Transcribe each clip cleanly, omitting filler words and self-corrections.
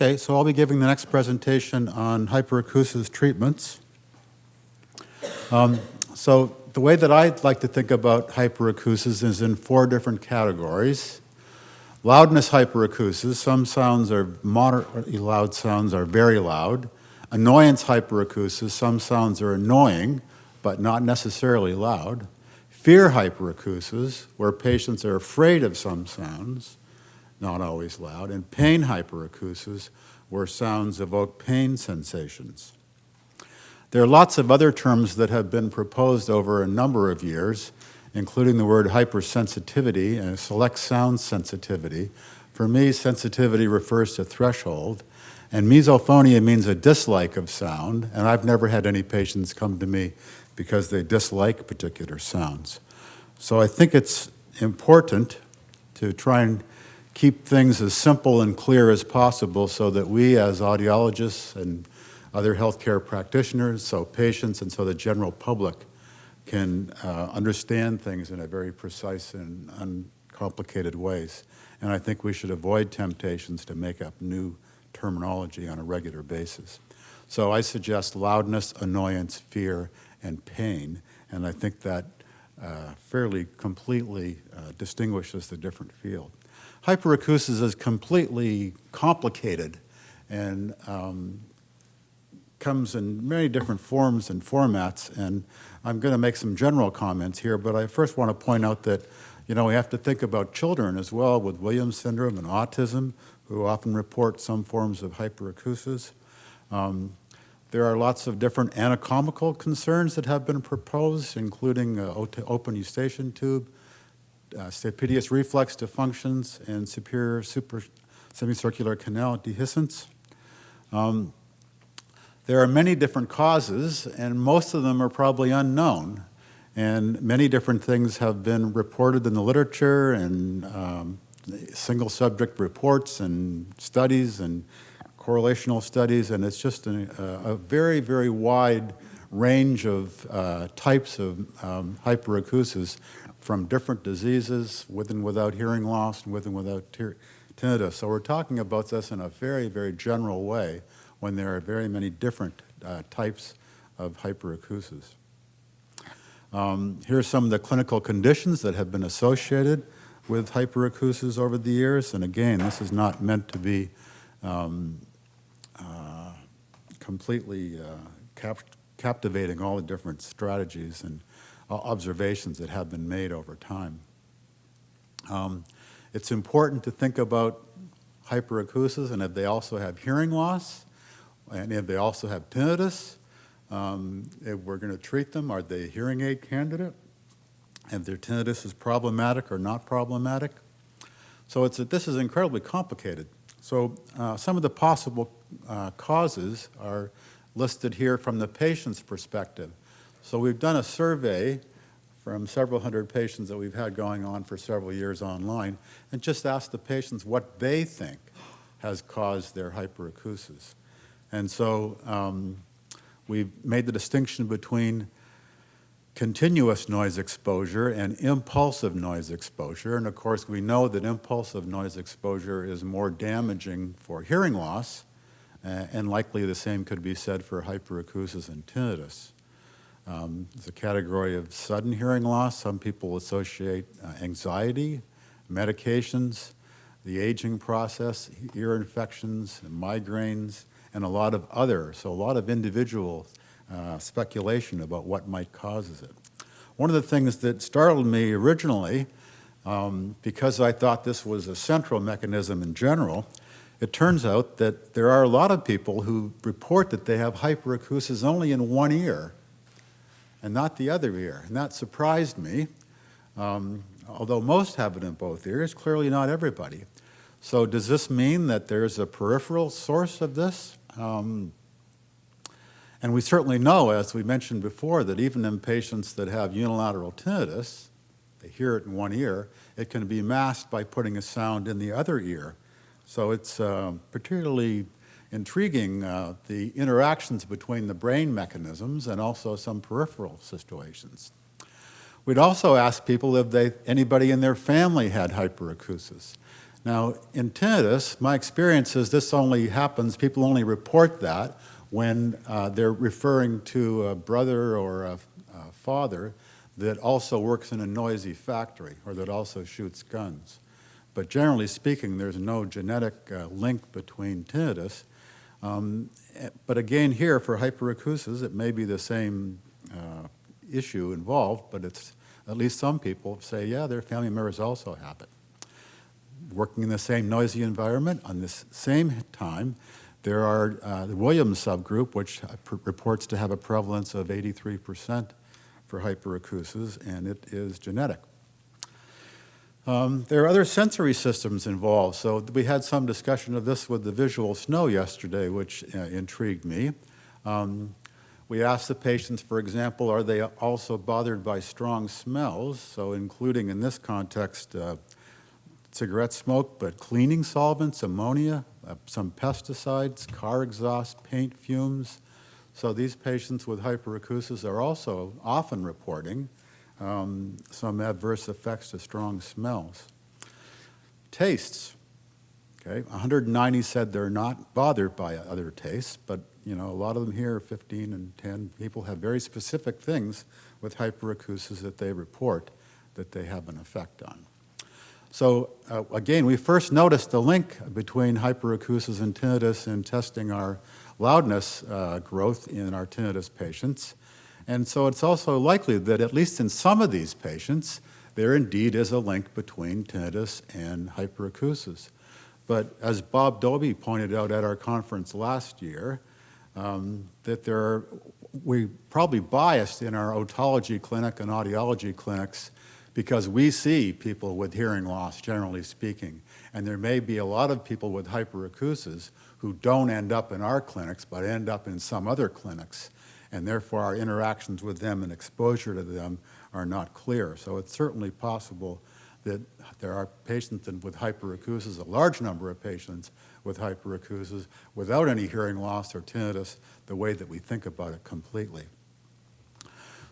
Okay, so I'll be giving the next presentation on hyperacusis treatments. So the way that I'd like to think about hyperacusis is in 4 different categories. Loudness hyperacusis, some sounds are moderately loud, sounds are very loud. Annoyance hyperacusis, some sounds are annoying, but not necessarily loud. Fear hyperacusis, where patients are afraid of some sounds, not always loud. And pain hyperacusis, where sounds evoke pain sensations. There are lots of other terms that have been proposed over a number of years, including the word hypersensitivity and select sound sensitivity. For me, sensitivity refers to threshold, and misophonia means a dislike of sound, and I've never had any patients come to me because they dislike particular sounds. So I think it's important to try and keep things as simple and clear as possible so that we as audiologists and other healthcare practitioners, so patients and so the general public can understand things in a very precise and uncomplicated ways. And I think we should avoid temptations to make up new terminology on a regular basis. So I suggest loudness, annoyance, fear, and pain, and I think that fairly completely distinguishes the different field. Hyperacusis is completely complicated and comes in many different forms and formats, and I'm going to make some general comments here, but I first want to point out that, we have to think about children as well with Williams syndrome and autism, who often report some forms of hyperacusis. There are lots of different anatomical concerns that have been proposed, including open eustachian tube, stapedius reflex dysfunctions, and superior semicircular canal dehiscence. There are many different causes, and most of them are probably unknown. And many different things have been reported in the literature and single subject reports and studies and correlational studies, and it's just a very, very wide range of types of hyperacusis from different diseases, with and without hearing loss, and with and without tinnitus. So we're talking about this in a very, very general way when there are very many different types of hyperacusis. Here are some of the clinical conditions that have been associated with hyperacusis over the years, and again, this is not meant to be completely captivating all the different strategies and observations that have been made over time. It's important to think about hyperacusis and if they also have hearing loss, and if they also have tinnitus. If we're going to treat them, are they a hearing aid candidate? If their tinnitus is problematic or not problematic. So this is incredibly complicated. So some of the possible causes are listed here from the patient's perspective. So we've done a survey from several hundred patients that we've had going on for several years online, and just asked the patients what they think has caused their hyperacusis. And so we've made the distinction between continuous noise exposure and impulsive noise exposure. And of course, we know that impulsive noise exposure is more damaging for hearing loss, and likely the same could be said for hyperacusis and tinnitus. There's a category of sudden hearing loss. Some people associate anxiety, medications, the aging process, ear infections, migraines, and a lot of individual speculation about what might cause it. One of the things that startled me originally, because I thought this was a central mechanism in general, it turns out that there are a lot of people who report that they have hyperacusis only in one ear and not the other ear, and that surprised me. Although most have it in both ears, clearly not everybody. So does this mean that there's a peripheral source of this? And we certainly know, as we mentioned before, that even in patients that have unilateral tinnitus, they hear it in one ear, it can be masked by putting a sound in the other ear. So it's particularly intriguing, the interactions between the brain mechanisms and also some peripheral situations. We'd also ask people if anybody in their family had hyperacusis. Now, in tinnitus, my experience is this only happens, people only report that when they're referring to a brother or a father that also works in a noisy factory or that also shoots guns. But generally speaking, there's no genetic link between tinnitus. But again, here for hyperacusis, it may be the same issue involved, but it's at least some people say, yeah, their family members also have it. Working in the same noisy environment, on this same time, there are the Williams subgroup, which reports to have a prevalence of 83% for hyperacusis, and it is genetic. There are other sensory systems involved. So we had some discussion of this with the visual snow yesterday, which intrigued me. We asked the patients, for example, are they also bothered by strong smells? So including in this context, cigarette smoke, but cleaning solvents, ammonia, some pesticides, car exhaust, paint fumes. So these patients with hyperacusis are also often reporting some adverse effects to strong smells. Tastes, okay, 190 said they're not bothered by other tastes, but a lot of them here, 15 and 10 people have very specific things with hyperacusis that they report that they have an effect on. So again, we first noticed the link between hyperacusis and tinnitus in testing our loudness growth in our tinnitus patients. And so it's also likely that at least in some of these patients, there indeed is a link between tinnitus and hyperacusis. But as Bob Dobie pointed out at our conference last year, that we probably biased in our otology clinic and audiology clinics because we see people with hearing loss, generally speaking. And there may be a lot of people with hyperacusis who don't end up in our clinics, but end up in some other clinics. And therefore, our interactions with them and exposure to them are not clear. So it's certainly possible that there are patients with hyperacusis, a large number of patients with hyperacusis, without any hearing loss or tinnitus, the way that we think about it completely.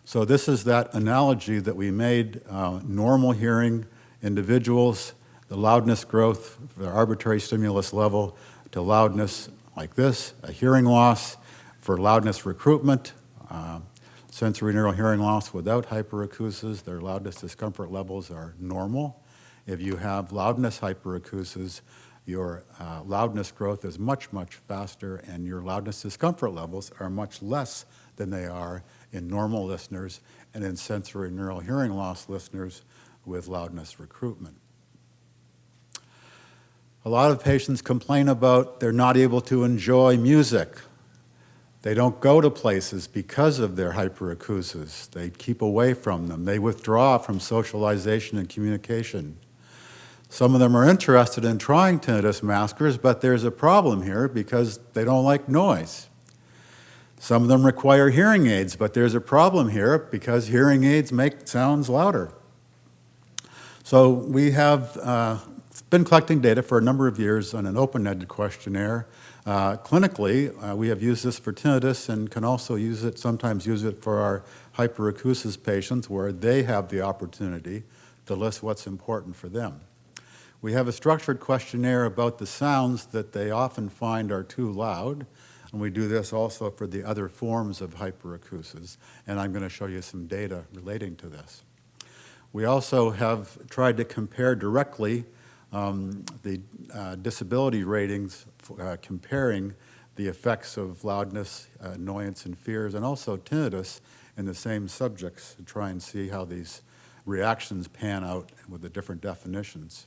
So this is that analogy that we made, normal hearing individuals, the loudness growth, the arbitrary stimulus level, to loudness like this, a hearing loss. For loudness recruitment, sensory neural hearing loss without hyperacusis, their loudness discomfort levels are normal. If you have loudness hyperacusis, your loudness growth is much, much faster, and your loudness discomfort levels are much less than they are in normal listeners and in sensory neural hearing loss listeners with loudness recruitment. A lot of patients complain about they're not able to enjoy music. They don't go to places because of their hyperacusis. They keep away from them. They withdraw from socialization and communication. Some of them are interested in trying tinnitus maskers, but there's a problem here because they don't like noise. Some of them require hearing aids, but there's a problem here because hearing aids make sounds louder. So we have been collecting data for a number of years on an open-ended questionnaire. Clinically, we have used this for tinnitus and can also sometimes use it for our hyperacusis patients where they have the opportunity to list what's important for them. We have a structured questionnaire about the sounds that they often find are too loud, and we do this also for the other forms of hyperacusis, and I'm going to show you some data relating to this. We also have tried to compare directly the disability ratings, comparing the effects of loudness, annoyance, and fears, and also tinnitus in the same subjects to try and see how these reactions pan out with the different definitions.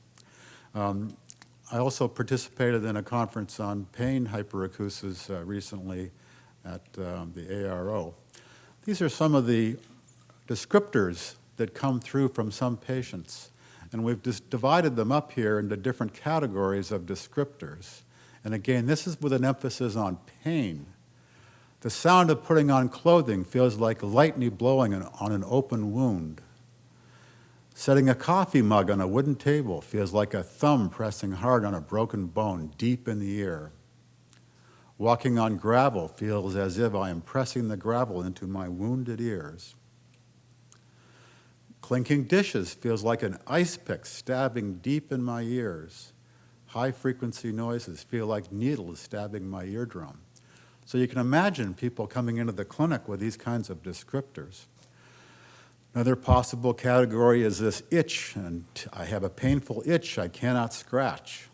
I also participated in a conference on pain hyperacusis recently at the ARO. These are some of the descriptors that come through from some patients. And we've just divided them up here into different categories of descriptors. And again, this is with an emphasis on pain. The sound of putting on clothing feels like lightning blowing on an open wound. Setting a coffee mug on a wooden table feels like a thumb pressing hard on a broken bone deep in the ear. Walking on gravel feels as if I am pressing the gravel into my wounded ears. Clinking dishes feels like an ice pick stabbing deep in my ears. high-frequency noises feel like needles stabbing my eardrum. So you can imagine people coming into the clinic with these kinds of descriptors. Another possible category is this itch, and I have a painful itch I cannot scratch.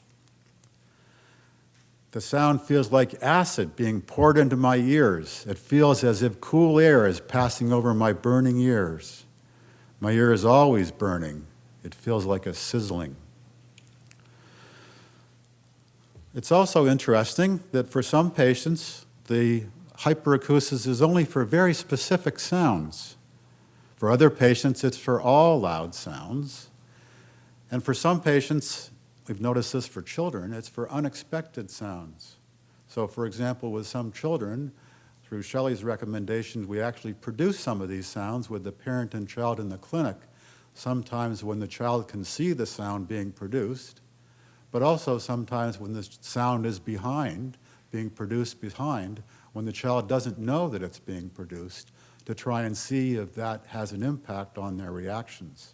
The sound feels like acid being poured into my ears. It feels as if cool air is passing over my burning ears. My ear is always burning. It feels like a sizzling. It's also interesting that for some patients, the hyperacusis is only for very specific sounds. For other patients, it's for all loud sounds. And for some patients, we've noticed this for children, it's for unexpected sounds. So for example, with some children, through Shelley's recommendations, we actually produce some of these sounds with the parent and child in the clinic, sometimes when the child can see the sound being produced, but also sometimes when the sound is being produced behind, when the child doesn't know that it's being produced, to try and see if that has an impact on their reactions.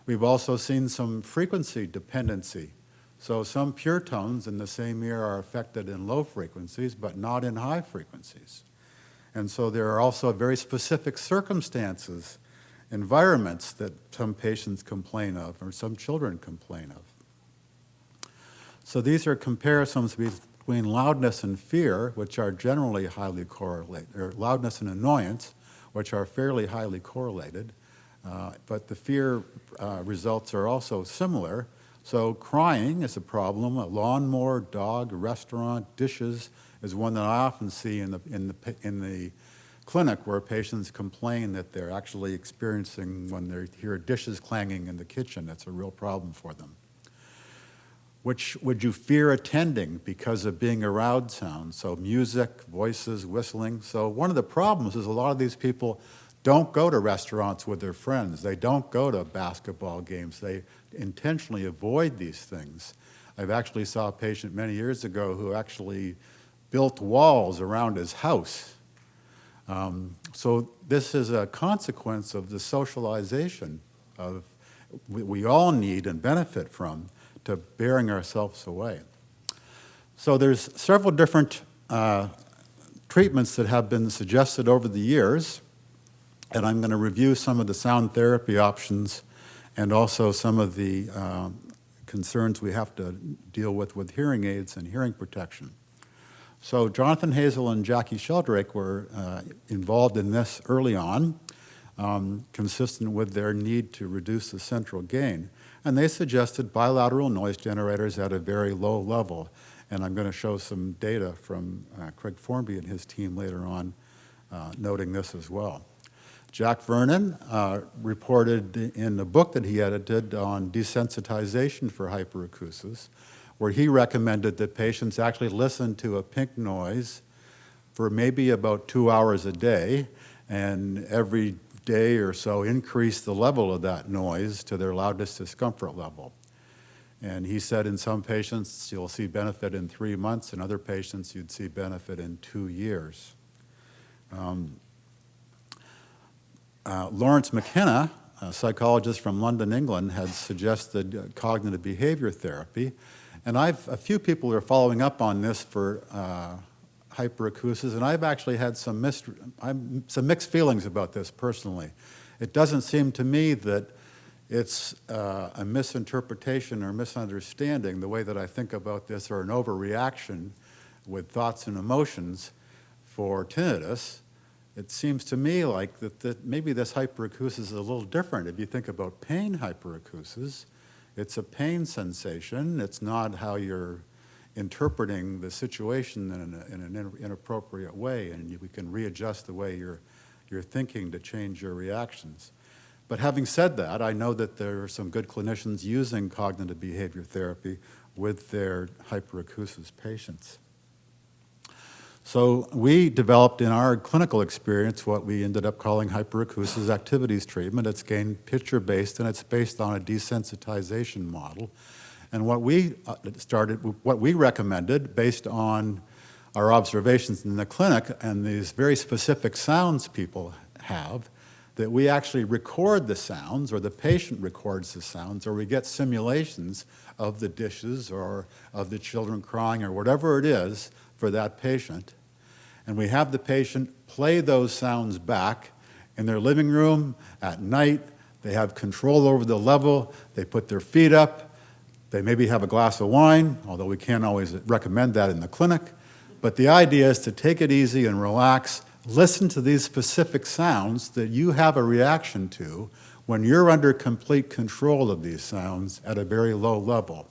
We've also seen some frequency dependency. So some pure tones in the same ear are affected in low frequencies, but not in high frequencies. And so there are also very specific circumstances, environments that some patients complain of, or some children complain of. So these are comparisons between loudness and fear, which are generally highly correlated, or loudness and annoyance, which are fairly highly correlated. But the fear results are also similar. So crying is a problem. A lawnmower, dog, restaurant, dishes is one that I often see in the clinic where patients complain that they're actually experiencing when they hear dishes clanging in the kitchen. It's a real problem for them. Which would you fear attending because of being around sound? So music, voices, whistling. So one of the problems is a lot of these people don't go to restaurants with their friends. They don't go to basketball games. They intentionally avoid these things. I've actually saw a patient many years ago who actually built walls around his house. So this is a consequence of the socialization of we all need and benefit from to bearing ourselves away. So there's several different treatments that have been suggested over the years, and I'm going to review some of the sound therapy options and also some of the concerns we have to deal with hearing aids and hearing protection. So Jonathan Hazel and Jackie Sheldrake were involved in this early on, consistent with their need to reduce the central gain. And they suggested bilateral noise generators at a very low level. And I'm going to show some data from Craig Formby and his team later on, noting this as well. Jack Vernon reported in a book that he edited on desensitization for hyperacusis, where he recommended that patients actually listen to a pink noise for maybe about 2 hours a day, and every day or so increase the level of that noise to their loudest discomfort level. And he said in some patients you'll see benefit in 3 months, in other patients you'd see benefit in 2 years. Lawrence McKenna, a psychologist from London, England, had suggested cognitive behavior therapy. And a few people are following up on this for hyperacusis, and I've actually had some mixed feelings about this personally. It doesn't seem to me that it's a misinterpretation or misunderstanding the way that I think about this, or an overreaction with thoughts and emotions for tinnitus. It seems to me like that maybe this hyperacusis is a little different. If you think about pain hyperacusis, it's a pain sensation. It's not how you're interpreting the situation in an inappropriate way, and we can readjust the way you're thinking to change your reactions. But having said that, I know that there are some good clinicians using cognitive behavior therapy with their hyperacusis patients. So we developed in our clinical experience what we ended up calling hyperacusis activities treatment. It's gain picture-based, and it's based on a desensitization model. And what we recommended based on our observations in the clinic and these very specific sounds people have, that we actually record the sounds, or the patient records the sounds, or we get simulations of the dishes or of the children crying or whatever it is for that patient. And we have the patient play those sounds back in their living room at night. They have control over the level. They put their feet up. They maybe have a glass of wine, although we can't always recommend that in the clinic. But the idea is to take it easy and relax. Listen to these specific sounds that you have a reaction to when you're under complete control of these sounds at a very low level.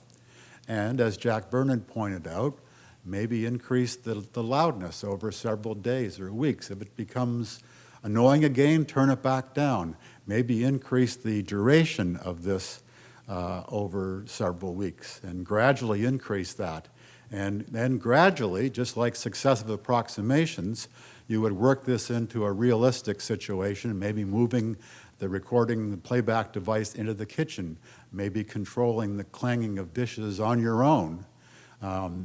And as Jack Vernon pointed out, maybe increase the loudness over several days or weeks. If it becomes annoying again, turn it back down. Maybe increase the duration of this over several weeks and gradually increase that. And then gradually, just like successive approximations, you would work this into a realistic situation, maybe moving the recording, the playback device into the kitchen, maybe controlling the clanging of dishes on your own,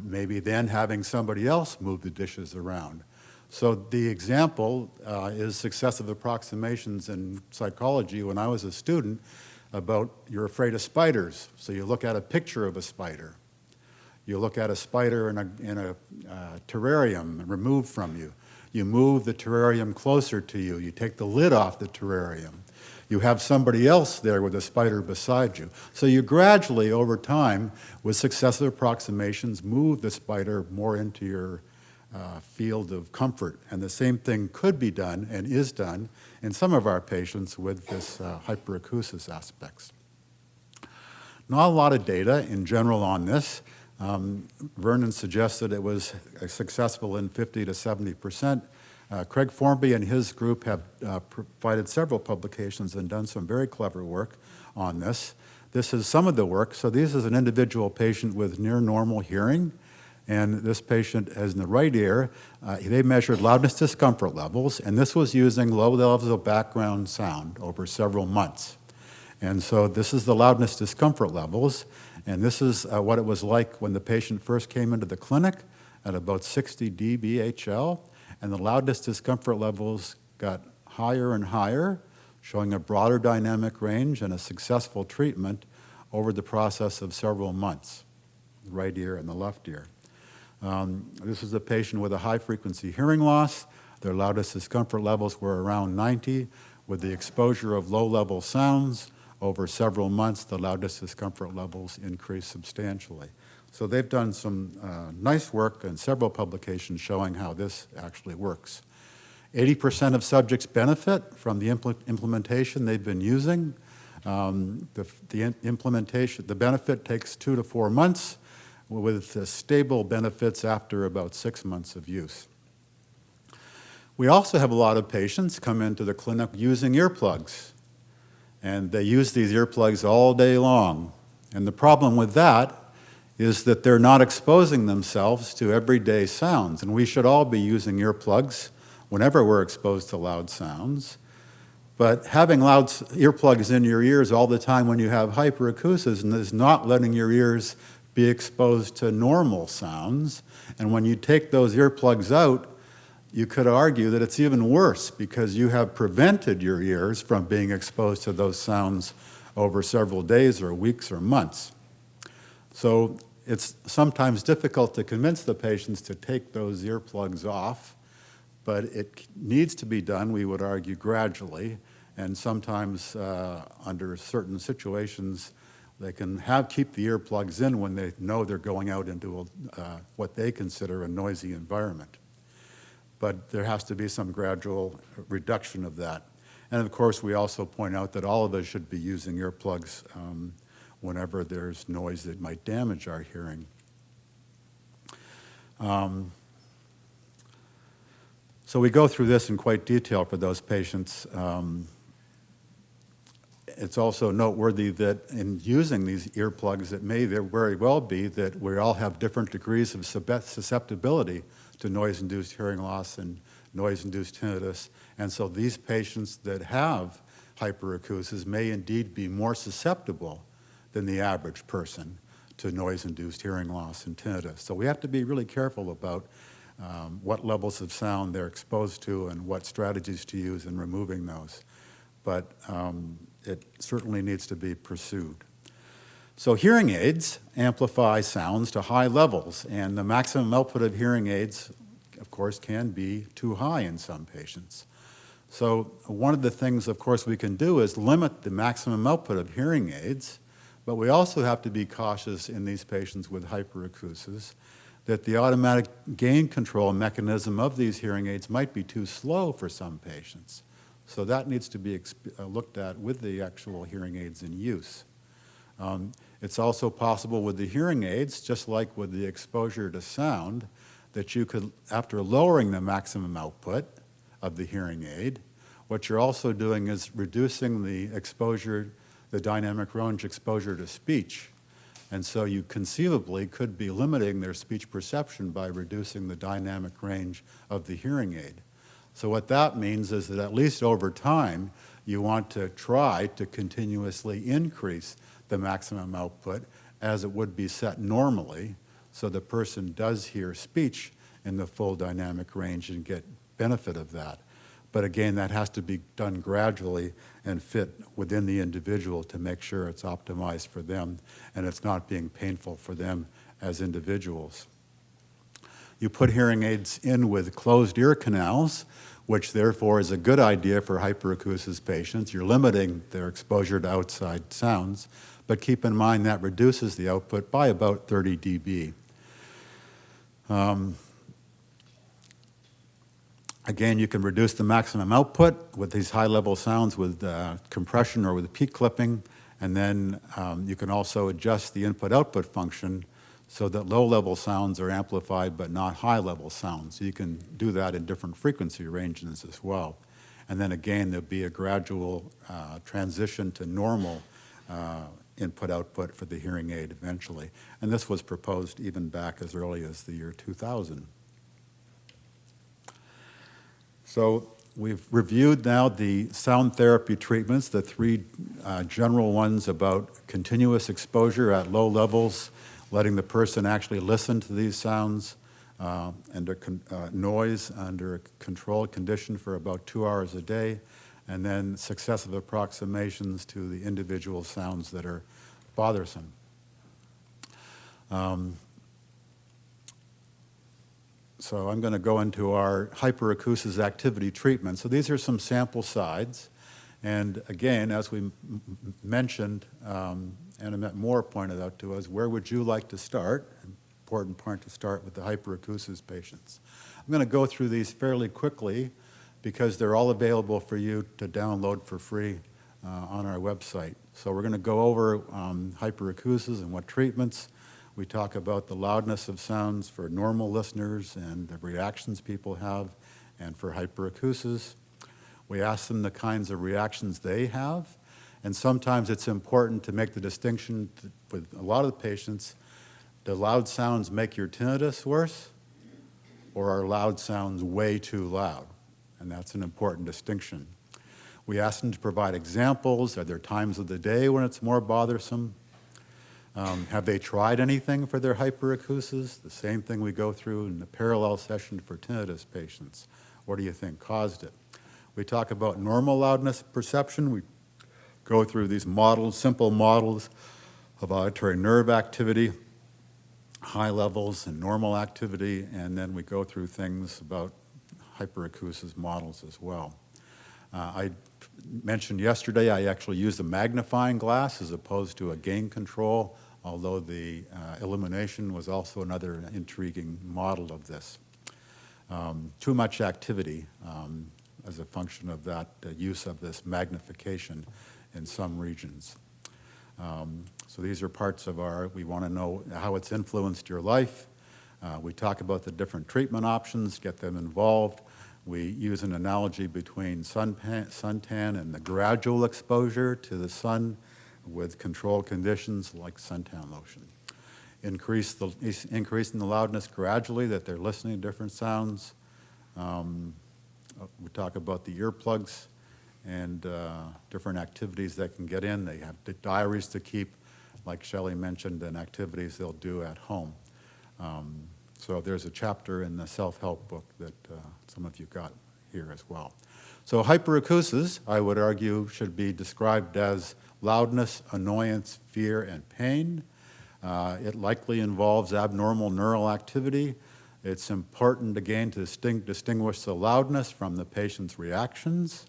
maybe then having somebody else move the dishes around. So the example is successive approximations in psychology when I was a student about you're afraid of spiders. So you look at a picture of a spider. You look at a spider in a terrarium removed from you. You move the terrarium closer to you. You take the lid off the terrarium. You have somebody else there with a spider beside you. So you gradually, over time, with successive approximations, move the spider more into your field of comfort. And the same thing could be done and is done in some of our patients with this hyperacusis aspects. Not a lot of data in general on this. Vernon suggested it was successful in 50 to 70%. Craig Formby and his group have provided several publications and done some very clever work on this. This is some of the work. So this is an individual patient with near normal hearing. And this patient has in the right ear, they measured loudness discomfort levels, and this was using low levels of background sound over several months. And so this is the loudness discomfort levels, and this is what it was like when the patient first came into the clinic at about 60 dBHL, and the loudness discomfort levels got higher and higher, showing a broader dynamic range and a successful treatment over the process of several months, the right ear and the left ear. This is a patient with a high-frequency hearing loss. Their loudness discomfort levels were around 90. With the exposure of low-level sounds over several months, the loudness discomfort levels increased substantially. So they've done some nice work and several publications showing how this actually works. 80% of subjects benefit from the implementation they've been using. The benefit takes 2 to 4 months, with stable benefits after about 6 months of use. We also have a lot of patients come into the clinic using earplugs, and they use these earplugs all day long. And the problem with that is that they're not exposing themselves to everyday sounds, and we should all be using earplugs whenever we're exposed to loud sounds. But having loud earplugs in your ears all the time when you have hyperacusis is not letting your ears be exposed to normal sounds. And when you take those earplugs out, you could argue that it's even worse because you have prevented your ears from being exposed to those sounds over several days or weeks or months. So it's sometimes difficult to convince the patients to take those earplugs off, but it needs to be done, we would argue, gradually, and sometimes under certain situations, they can keep the earplugs in when they know they're going out into what they consider a noisy environment. But there has to be some gradual reduction of that. And of course, we also point out that all of us should be using earplugs whenever there's noise that might damage our hearing. So we go through this in quite detail for those patients. It's also noteworthy that in using these earplugs, it may very well be that we all have different degrees of susceptibility to noise-induced hearing loss and noise-induced tinnitus. And so these patients that have hyperacusis may indeed be more susceptible than the average person to noise-induced hearing loss and tinnitus. So we have to be really careful about what levels of sound they're exposed to and what strategies to use in removing those. but it certainly needs to be pursued. So hearing aids amplify sounds to high levels, and the maximum output of hearing aids, of course, can be too high in some patients. So one of the things, of course, we can do is limit the maximum output of hearing aids, but we also have to be cautious in these patients with hyperacusis that the automatic gain control mechanism of these hearing aids might be too slow for some patients. So that needs to be looked at with the actual hearing aids in use. It's also possible with the hearing aids, just like with the exposure to sound, that you could, after lowering the maximum output of the hearing aid, what you're also doing is reducing the exposure, the dynamic range exposure to speech. And so you conceivably could be limiting their speech perception by reducing the dynamic range of the hearing aid. So what that means is that at least over time, you want to try to continuously increase the maximum output as it would be set normally, so the person does hear speech in the full dynamic range and get benefit of that. But again, that has to be done gradually and fit within the individual to make sure it's optimized for them and it's not being painful for them as individuals. You put hearing aids in with closed ear canals, which therefore is a good idea for hyperacusis patients. You're limiting their exposure to outside sounds, but keep in mind that reduces the output by about 30 dB. Again, you can reduce the maximum output with these high-level sounds with compression or with peak clipping, and then you can also adjust the input-output function so that low-level sounds are amplified but not high-level sounds. You can do that in different frequency ranges as well. And then again, there'll be a gradual transition to normal input-output for the hearing aid eventually. And this was proposed even back as early as the year 2000. So we've reviewed now the sound therapy treatments, the three general ones about continuous exposure at low levels, letting the person actually listen to these sounds under noise under a controlled condition for about 2 hours a day, and then successive approximations to the individual sounds that are bothersome. So I'm going to go into our hyperacusis activity treatment. So these are some sample sides. And again, as we mentioned, Annette Moore pointed out to us, where would you like to start? Important point to start with the hyperacusis patients. I'm going to go through these fairly quickly because they're all available for you to download for free on our website. So we're going to go over hyperacusis and what treatments. We talk about the loudness of sounds for normal listeners and the reactions people have, and for hyperacusis. We ask them the kinds of reactions they have, and sometimes it's important to make the distinction with a lot of the patients. Do loud sounds make your tinnitus worse, or are loud sounds way too loud? And that's an important distinction. We ask them to provide examples. Are there times of the day when it's more bothersome? Have they tried anything for their hyperacusis? The same thing we go through in the parallel session for tinnitus patients. What do you think caused it? We talk about normal loudness perception. We go through these models, simple models of auditory nerve activity, high levels and normal activity, and then we go through things about hyperacusis models as well. I mentioned yesterday I actually used a magnifying glass as opposed to a gain control, although the illumination was also another intriguing model of this. Too much activity as a function of that use of this magnification in some regions. So these are parts of we want to know how it's influenced your life. We talk about the different treatment options, get them involved. We use an analogy between suntan and the gradual exposure to the sun with controlled conditions like suntan lotion. Increasing the loudness gradually, that they're listening to different sounds. We talk about the earplugs and different activities that can get in. They have diaries to keep, like Shelley mentioned, and activities they'll do at home. So there's a chapter in the self-help book that some of you got here as well. So hyperacusis, I would argue, should be described as loudness, annoyance, fear, and pain. It likely involves abnormal neural activity. It's important, again, to distinguish the loudness from the patient's reactions.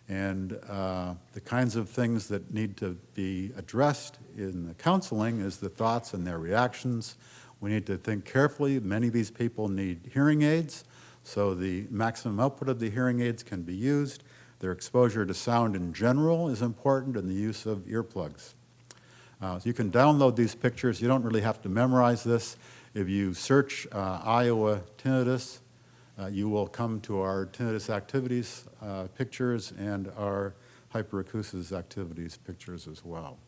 And the kinds of things that need to be addressed in the counseling is the thoughts and their reactions. We need to think carefully. Many of these people need hearing aids, so the maximum output of the hearing aids can be used. Their exposure to sound in general is important, and the use of earplugs. So you can download these pictures. You don't really have to memorize this. If you search Iowa tinnitus, you will come to our tinnitus activities pictures and our hyperacusis activities pictures as well.